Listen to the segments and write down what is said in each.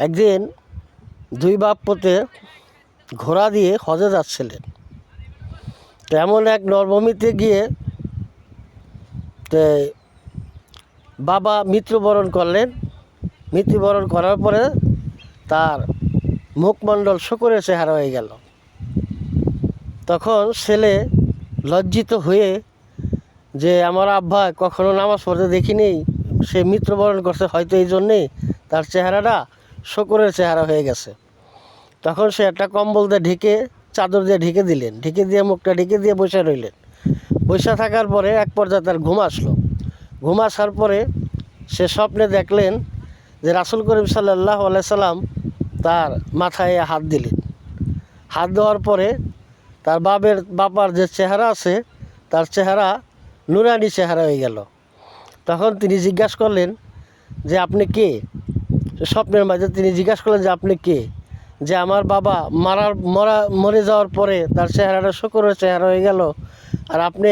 একদিন দুই বাপ পুতে ঘোড়া দিয়ে হজে যাচ্ছিলেন। তো এমন এক মরুভূমিতে গিয়ে বাবা মৃত্যুবরণ করলেন। মৃত্যুবরণ করার পরে তার মুখমণ্ডল শূকরের চেহারা হয়ে গেল। তখন ছেলে লজ্জিত হয়ে যে আমার আব্বা কখনো নামাজ পড়তে দেখিনি, সে মৃত্যুবরণ করছে, হয়তো এই জন্যেই তার চেহারাটা শূকরের চেহারা হয়ে গেছে। তখন সে একটা কম্বল দিয়ে ঢেকে, চাদর দিয়ে ঢেকে দিলেন, ঢেকে দিয়ে মুখটা ঢেকে দিয়ে বসে রইলেন। বসে থাকার পরে এক পর্যায়ে তার ঘুম আসলো। ঘুম আসার পরে সে স্বপ্নে দেখলেন যে রাসূল করিম সাল্লাল্লাহু আলাইহি সাল্লাম তার মাথায় হাত দিলেন। হাত দেওয়ার পরে তার বাবার যে চেহারা আছে, তার চেহারা নুরানি চেহারা হয়ে গেল। তখন তিনি জিজ্ঞাসা করলেন যে আপনি কে? স্বপ্নের মাঝে তিনি জিজ্ঞাসা করলেন যে আপনি কে? যে আমার বাবা মরে যাওয়ার পরে তার চেহারাটা শূকরের চেহারা হয়ে গেল, আর আপনি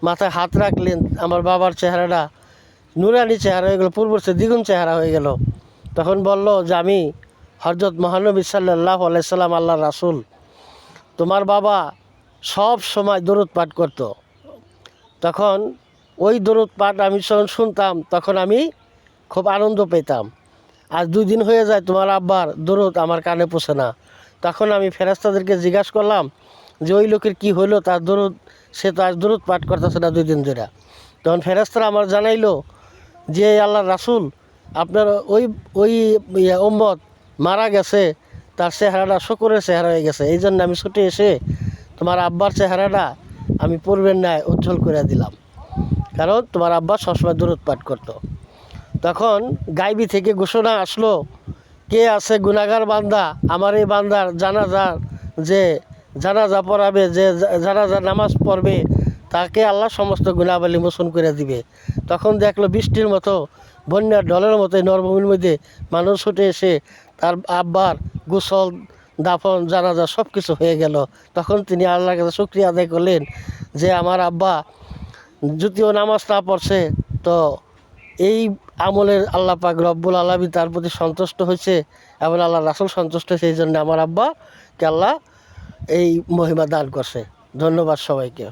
মাথায় হাত রাখলেন, আমার বাবার চেহারাটা নুরানি চেহারা হয়ে গেল, পূর্বের চেয়ে দ্বিগুণ চেহারা হয়ে গেল। তখন বলল যে আমি হযরত মহানবী সাল্লাল্লাহু আলাইহি সাল্লাম, আল্লাহর রাসূল। তোমার বাবা সব সময় দরুদ পাঠ করত। তখন ওই দরুদ পাঠ আমি যখন শুনতাম তখন আমি খুব আনন্দ পেতাম। আজ 2 দিন হয়ে যায় তোমার আব্বার দরুদ আমার কানে পৌঁছে না। তখন আমি ফেরেশতাদেরকে জিজ্ঞাসা করলাম যে ওই লোকের কি হলো, তার দরুদ, সে তো আজ দরুদ পাঠ করতেছে না 2 দিন ধরে। তখন ফেরেশতারা আমার জানাইলো যে আল্লাহর রাসূল, আপনার ওই উম্মত মারা গেছে, তার চেহারাটা শূকরের চেহারা হয়ে গেছে, এই জন্য আমি ছুটে এসে তোমার আব্বার চেহারাটা আমি পূর্বের ন্যায় উজ্জ্বল করে দিলাম, কারণ তোমার আব্বা সবসময় দরুদ পাঠ করতো। তখন গাইবি থেকে ঘোষণা আসলো, কে আছে গুনাহগার বান্দা, আমার এই বান্দার জানাজা পড়াবে, যে জানাজা নামাজ পড়বে, তাকে আল্লাহ সমস্ত গুনাহবালি মোচন করে দিবে। তখন দেখলো বৃষ্টির মতো, বন্যার ঢলের মতো মরুভূমির মধ্যে মানুষ ছুটে এসে তার আব্বার গোসল, দাফন, জানাজা সব কিছু হয়ে গেল। তখন তিনি আল্লাহর কাছে শুকরিয়া আদায় করলেন যে আমার আব্বা যদিও নামাজ না পড়ছে, তো এই আমলের আল্লাহ পাক রব্বুল আলামিন তার প্রতি সন্তুষ্ট হয়েছে এবং আল্লাহ রাসূল সন্তুষ্ট হয়েছে, এই জন্য আমার আব্বাকে আল্লাহ এই মহিমা দান করছে। ধন্যবাদ সবাইকে।